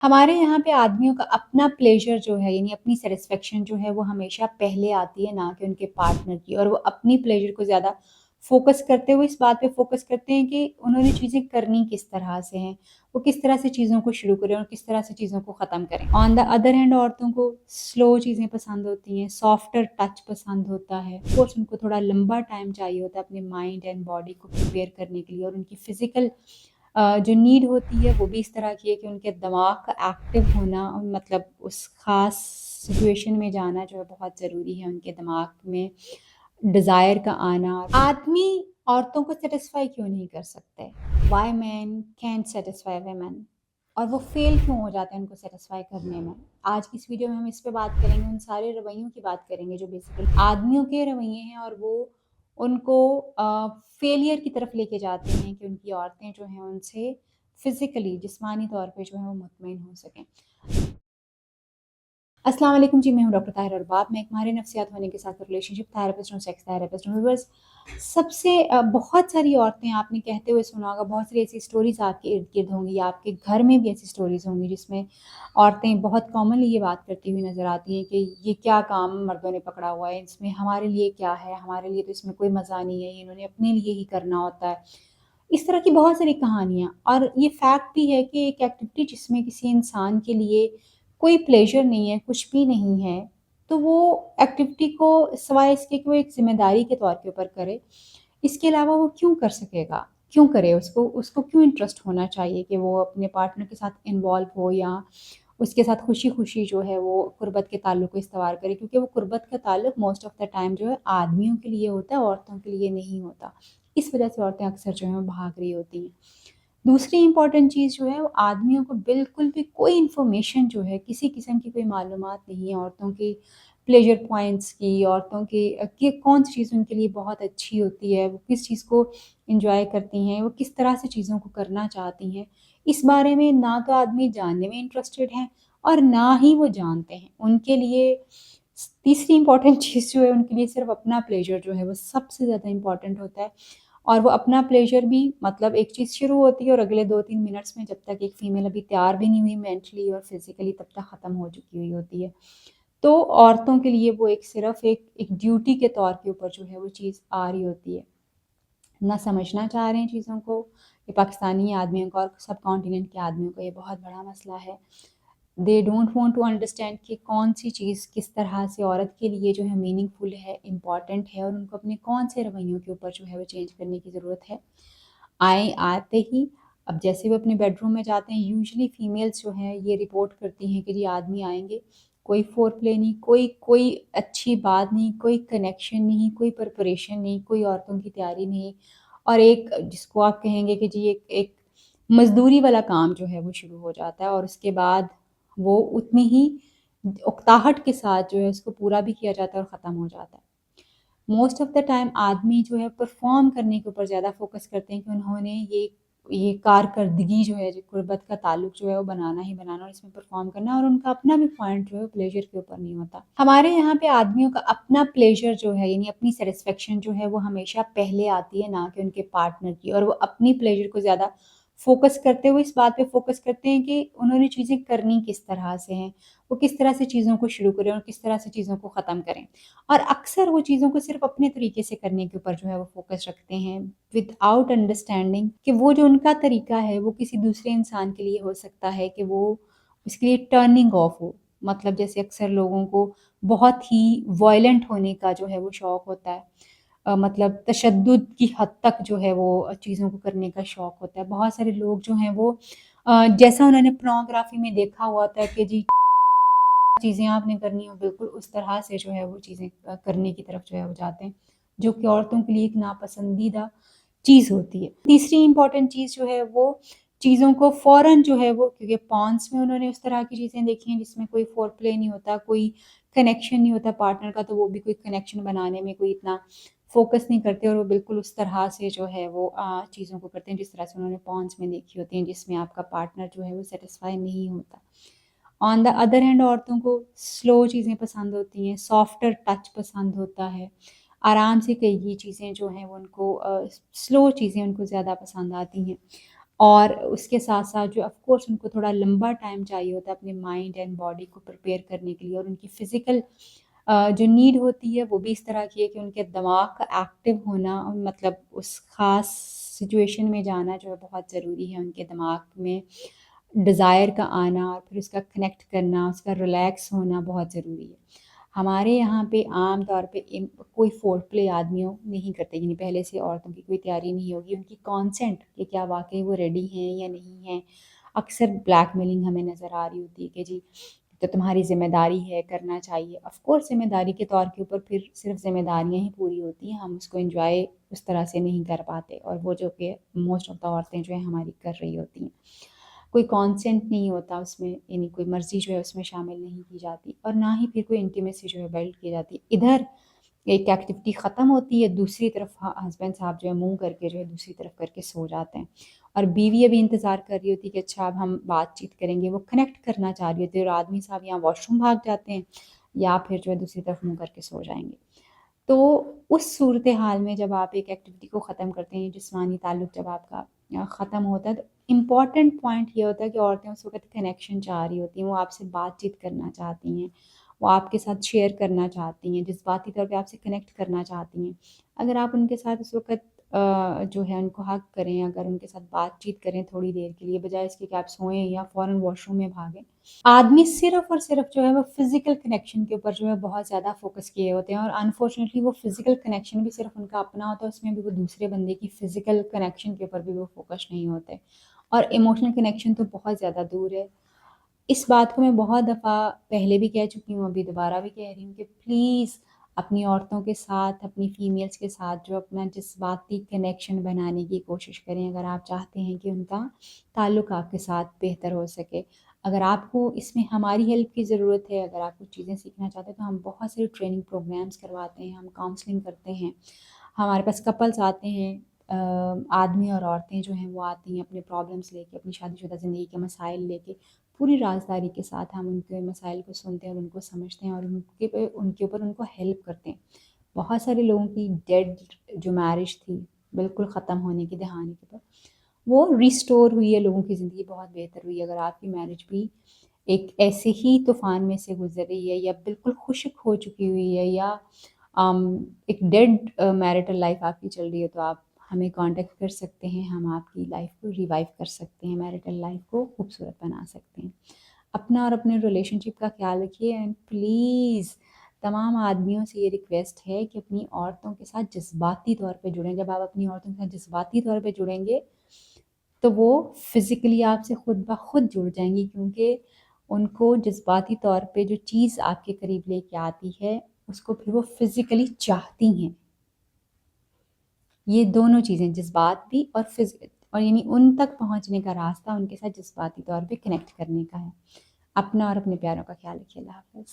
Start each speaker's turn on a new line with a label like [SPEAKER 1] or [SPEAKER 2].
[SPEAKER 1] हमारे यहाँ पे आदमियों का अपना प्लेज़र जो है यानी अपनी सैटिस्फैक्शन जो है वो हमेशा पहले आती है ना कि उनके पार्टनर की और वो अपनी प्लेज़र को ज़्यादा फ़ोकस करते हुए इस बात पे फ़ोकस करते हैं कि उन्होंने चीज़ें करनी किस तरह से हैं, वो किस तरह से चीज़ों को शुरू करें और किस तरह से चीज़ों को ख़त्म करें। ऑन द अदर हैंड औरतों को स्लो चीज़ें पसंद होती हैं, सॉफ्टर टच पसंद होता है। ऑफ़ कोर्स उनको थोड़ा लंबा टाइम चाहिए होता है अपने माइंड एंड बॉडी को प्रिपेयर करने के लिए और उनकी फ़िज़िकल जो नीड होती है वो भी इस तरह की है कि उनके दिमाग का एक्टिव होना मतलब उस ख़ास सिचुएशन में जाना जो है बहुत ज़रूरी है उनके दिमाग में डिज़ायर का आना। आदमी औरतों को सैटिस्फाई क्यों नहीं कर सकते? Why man can't satisfy women? और वो फेल क्यों हो जाते हैं उनको सैटिस्फाई करने में? आज की इस वीडियो में हम इस पे बात करेंगे, उन सारे रवैयों की बात करेंगे जो बेसिकली आदमियों के रवैये हैं और वो उनको फेलियर की तरफ लेके जाते हैं कि उनकी औरतें जो हैं उनसे फिज़िकली जिस्मानी तौर पे जो है वो मुतमईन हो सकें। अस्सलाम वालेकुम जी, मैं हूँ डॉक्टर ताहिरा अरबाब। मैं एक माहिर नफ्सियात होने के साथ रिलेशनशिप थेरेपिस्ट हूँ, सेक्स थेरेपिस्ट हूँ। व्यूअर्स, सबसे बहुत सारी औरतें आपने कहते हुए सुना होगा, बहुत सारी ऐसी स्टोरीज़ आपके इर्द-गिर्द होंगी या आपके घर में भी ऐसी स्टोरीज़ होंगी जिसमें औरतें बहुत कॉमनली ये बात करती हुई नज़र आती हैं कि ये क्या काम मर्दों ने पकड़ा हुआ है, इसमें हमारे लिए क्या है? हमारे लिए तो इसमें कोई मज़ा नहीं है, ये इन्होंने अपने लिए ही करना होता है। इस तरह की बहुत सारी कहानियाँ और ये फैक्ट भी है कि एक एक्टिविटी जिसमें किसी इंसान के लिए कोई प्लेज़र नहीं है, कुछ भी नहीं है, तो वो एक्टिविटी को सिवाय इसके कि वो एक ज़िम्मेदारी के तौर के ऊपर करे, इसके अलावा वो क्यों कर सकेगा? क्यों करे? उसको उसको क्यों इंटरेस्ट होना चाहिए कि वो अपने पार्टनर के साथ इन्वॉल्व हो या उसके साथ खुशी-खुशी जो है वो कुर्बत के ताल्लुक को इस्तवार करे क्योंकि वो कुर्बत का ताल्लुक मोस्ट ऑफ़ द टाइम जो है आदमियों के लिए होता है, औरतों के लिए नहीं होता। इस वजह से औरतें अक्सर जो हैं वो भाग रही होती हैं। दूसरी इम्पॉर्टेंट चीज़ जो है वो आदमियों को बिल्कुल भी कोई इन्फॉर्मेशन जो है किसी किस्म की कोई मालूमात नहीं है औरतों की प्लेज़र पॉइंट्स की, औरतों के कि कौन-सी चीज़ उनके लिए बहुत अच्छी होती है, वो किस चीज़ को एन्जॉय करती हैं, वो किस तरह से चीज़ों को करना चाहती हैं। इस बारे में ना तो आदमी जानने में इंटरेस्टेड हैं और ना ही वो जानते हैं। उनके लिए तीसरी इम्पॉर्टेंट चीज़ जो है उनके लिए सिर्फ़ अपना प्लेज़र जो है वो सबसे ज़्यादा इम्पॉर्टेंट होता है। और वो अपना प्लेज़र भी मतलब एक चीज़ शुरू होती है और अगले 2-3 मिनट्स में जब तक एक फ़ीमेल अभी तैयार भी नहीं हुई मेंटली और फ़िज़िकली तब तक ख़त्म हो चुकी हुई होती है। तो औरतों के लिए वो एक सिर्फ़ एक ड्यूटी के तौर के ऊपर जो है वो चीज़ आ रही होती है। ना समझना चाह रहे हैं चीज़ों को, ये पाकिस्तानी आदमियों का और सब कॉन्टिनेंट के आदमियों का ये बहुत बड़ा मसला है। They don't want to understand कि कौन-सी चीज़ किस तरह से औरत के लिए जो है मीनिंगफुल है, इम्पोर्टेंट है और उनको अपने कौन से रवैयों के ऊपर जो है वो चेंज करने की ज़रूरत है। आते ही अब जैसे वो अपने बेडरूम में जाते हैं यूजुअली फीमेल्स जो हैं ये रिपोर्ट करती हैं कि जी आदमी आएँगे, कोई फ़ोरप्ले नहीं, कोई कोई अच्छी बात नहीं, कोई कनेक्शन नहीं, कोई प्रिपरेशन नहीं, कोई औरतों की तैयारी नहीं और एक जिसको आप कहेंगे कि जी एक एक मज़दूरी वाला काम जो है वो शुरू हो जाता है और उसके बाद वो उतनी ही उकताहट के साथ जो है उसको पूरा भी किया जाता है और ख़त्म हो जाता है। मोस्ट ऑफ द टाइम आदमी जो है परफ़ॉर्म करने के ऊपर ज़्यादा फ़ोकस करते हैं कि उन्होंने ये कारकर्दगी जो है, जो गुर्बत का ताल्लुक जो है वो बनाना ही बनाना और इसमें परफ़ॉर्म करना और उनका अपना भी पॉइंट जो है प्लेज़र के ऊपर नहीं होता। हमारे यहाँ पे आदमियों का अपना प्लेज़र जो है यानी अपनी सैटिस्फैक्शन जो है वो हमेशा पहले आती है ना कि उनके पार्टनर की और वो अपनी प्लेज़र को ज़्यादा फ़ोकस करते हुए इस बात पे फ़ोकस करते हैं कि उन्होंने चीज़ें करनी किस तरह से हैं, वो किस तरह से चीज़ों को शुरू करें और किस तरह से चीज़ों को ख़त्म करें। और अक्सर वो चीज़ों को सिर्फ़ अपने तरीके से करने के ऊपर जो है वो फ़ोकस रखते हैं, विदाउट अंडरस्टैंडिंग कि वो जो उनका तरीका है, वो किसी दूसरे इंसान के लिए हो सकता है कि वो उसके लिए टर्निंग ऑफ हो। मतलब जैसे अक्सर लोगों को बहुत ही वॉयलेंट होने का जो है वो शौक होता है। मतलब तशद्दुद की हद तक जो है वो चीज़ों को करने का शौक होता है। बहुत सारे लोग जो हैं वो जैसा उन्होंने पोर्नोग्राफ़ी में देखा हुआ होता है कि जी चीज़ें आपने करनी हो बिल्कुल उस तरह से जो है वो चीज़ें करने की तरफ जो है वो जाते हैं, जो कि औरतों के लिए एक नापसंदीदा चीज़ होती है। तीसरी इम्पोर्टेंट चीज़ जो है वो चीज़ों को फ़ौरन जो है वो क्योंकि पॉर्न्स में उन्होंने उस तरह की चीज़ें देखी हैं जिसमें कोई फ़ोरप्ले नहीं होता, कोई कनेक्शन नहीं होता पार्टनर का, तो वो भी कोई कनेक्शन बनाने में कोई इतना फ़ोकस नहीं करते और वो बिल्कुल उस तरह से जो है वो चीज़ों को करते हैं जिस तरह से उन्होंने पॉर्न्स में देखी होती हैं, जिसमें आपका पार्टनर जो है वो सैटिस्फाई नहीं होता। ऑन द अदर हैंड औरतों को स्लो चीज़ें पसंद होती हैं, सॉफ्टर टच पसंद होता है। आराम से कही चीज़ें जो हैं वो उनको स्लो चीज़ें उनको ज़्यादा पसंद आती हैं। اور اس کے ساتھ ساتھ جو آف کورس ان کو تھوڑا لمبا ٹائم چاہیے ہوتا ہے اپنے مائنڈ اینڈ باڈی کو پریپیئر کرنے کے لیے، اور ان کی فزیکل جو نیڈ ہوتی ہے وہ بھی اس طرح کی ہے کہ ان کے دماغ کا ایکٹیو ہونا، مطلب اس خاص سچویشن میں جانا جو ہے بہت ضروری ہے، ان کے دماغ میں ڈیزائر کا آنا اور پھر اس کا کنیکٹ کرنا، اس کا ریلیکس ہونا بہت ضروری ہے۔ ہمارے یہاں پہ عام طور پہ کوئی فور پلے آدمیوں نہیں کرتے، یعنی پہلے سے عورتوں کی کوئی تیاری نہیں ہوگی ان کی کانسینٹ کہ کیا واقعی وہ ریڈی ہیں یا نہیں ہیں۔ اکثر بلیک میلنگ ہمیں نظر آ رہی ہوتی ہے کہ جی تو تمہاری ذمہ داری ہے، کرنا چاہیے۔ آف کورس ذمہ داری کے طور کے اوپر پھر صرف ذمہ داریاں ہی پوری ہوتی ہیں، ہم اس کو انجوائے اس طرح سے نہیں کر پاتے، اور وہ جو کہ موسٹ آف دا عورتیں جو ہیں ہماری کر رہی ہوتی ہیں۔ کوئی کانسینٹ نہیں ہوتا اس میں، یعنی کوئی مرضی جو ہے اس میں شامل نہیں کی جاتی، اور نہ ہی پھر کوئی انٹیمیسی جو ہے بلڈ کی جاتی۔ ادھر ایک ایکٹیویٹی ختم ہوتی ہے، دوسری طرف ہسبینڈ صاحب جو ہے منہ کر کے جو ہے دوسری طرف کر کے سو جاتے ہیں، اور بیوی ابھی انتظار کر رہی ہوتی ہے کہ اچھا اب ہم بات چیت کریں گے، وہ کنیکٹ کرنا چاہ رہی ہوتی ہے، اور آدمی صاحب یہاں واش روم بھاگ جاتے ہیں یا پھر جو ہے دوسری طرف منہ کر کے سو جائیں گے۔ تو اس صورتحال میں جب آپ ایک ایکٹیویٹی کو ختم کرتے ہیں، جسمانی تعلق جب آپ کا ختم ہوتا ہے، تو امپورٹنٹ پوائنٹ یہ ہوتا ہے کہ عورتیں اس وقت کنیکشن چاہ رہی ہوتی ہیں، وہ آپ سے بات چیت کرنا چاہتی ہیں، وہ آپ کے ساتھ شیئر کرنا چاہتی ہیں، جذباتی طور پہ آپ سے کنیکٹ کرنا چاہتی ہیں۔ اگر آپ ان کے ساتھ اس وقت جو ہے ان کو حگ کریں، اگر ان کے ساتھ بات چیت کریں تھوڑی دیر کے لیے، بجائے اس کے کہ آپ سوئیں یا فوراً واش روم میں بھاگیں۔ آدمی صرف اور صرف جو ہے وہ فزیکل کنیکشن کے اوپر جو ہے بہت زیادہ فوکس کیے ہوتے ہیں، اور انفارچونیٹلی وہ فزیکل کنیکشن بھی صرف ان کا اپنا ہوتا ہے، اس میں بھی وہ دوسرے بندے کی فزیکل کنیکشن کے اوپر بھی وہ فوکس نہیں ہوتے، اور ایموشنل کنیکشن تو بہت زیادہ دور ہے۔ اس بات کو میں بہت دفعہ پہلے بھی کہہ چکی ہوں، ابھی دوبارہ بھی کہہ رہی ہوں کہ پلیز اپنی عورتوں کے ساتھ، اپنی فیمیلز کے ساتھ جو اپنا جذباتی کنیکشن بنانے کی کوشش کریں، اگر آپ چاہتے ہیں کہ ان کا تعلق آپ کے ساتھ بہتر ہو سکے۔ اگر آپ کو اس میں ہماری ہیلپ کی ضرورت ہے، اگر آپ کچھ چیزیں سیکھنا چاہتے ہیں، تو ہم بہت ساری ٹریننگ پروگرامز کرواتے ہیں، ہم کاؤنسلنگ کرتے ہیں، ہمارے پاس کپلز آتے ہیں، آدمی اور عورتیں جو ہیں وہ آتی ہیں اپنے پرابلمس لے کے، اپنی شادی شدہ زندگی کے مسائل لے کے، پوری رازداری کے ساتھ ہم ان کے مسائل کو سنتے ہیں اور ان کو سمجھتے ہیں، اور ان کے اوپر ان کو ہیلپ کرتے ہیں۔ بہت سارے لوگوں کی ڈیڈ جو میرج تھی، بالکل ختم ہونے کی دہانے کے اوپر، وہ ریسٹور ہوئی ہے، لوگوں کی زندگی بہت بہتر ہوئی ہے۔ اگر آپ کی میرج بھی ایک ایسے ہی طوفان میں سے گزر رہی ہے، یا بالکل خشک ہو چکی ہوئی ہے، یا ایک ڈیڈ میرٹل لائف آپ کی چل رہی ہے، تو آپ ہمیں کانٹیکٹ کر سکتے ہیں، ہم آپ کی لائف کو ریوائیو کر سکتے ہیں، میرٹل لائف کو خوبصورت بنا سکتے ہیں۔ اپنا اور اپنے ریلیشن شپ کا خیال رکھیے، اینڈ پلیز تمام آدمیوں سے یہ ریکویسٹ ہے کہ اپنی عورتوں کے ساتھ جذباتی طور پہ جڑیں۔ جب آپ اپنی عورتوں کے ساتھ جذباتی طور پہ جڑیں گے تو وہ فزیکلی آپ سے خود بخود جڑ جائیں گی، کیونکہ ان کو جذباتی طور پہ جو چیز آپ کے قریب لے کے آتی ہے اس کو پھر وہ فزیکلی چاہتی ہیں۔ یہ دونوں چیزیں، جذبات بھی اور اور یعنی ان تک پہنچنے کا راستہ ان کے ساتھ جذباتی طور پہ کنیکٹ کرنے کا ہے۔ اپنا اور اپنے پیاروں کا خیال رکھیے۔ اللہ حافظ۔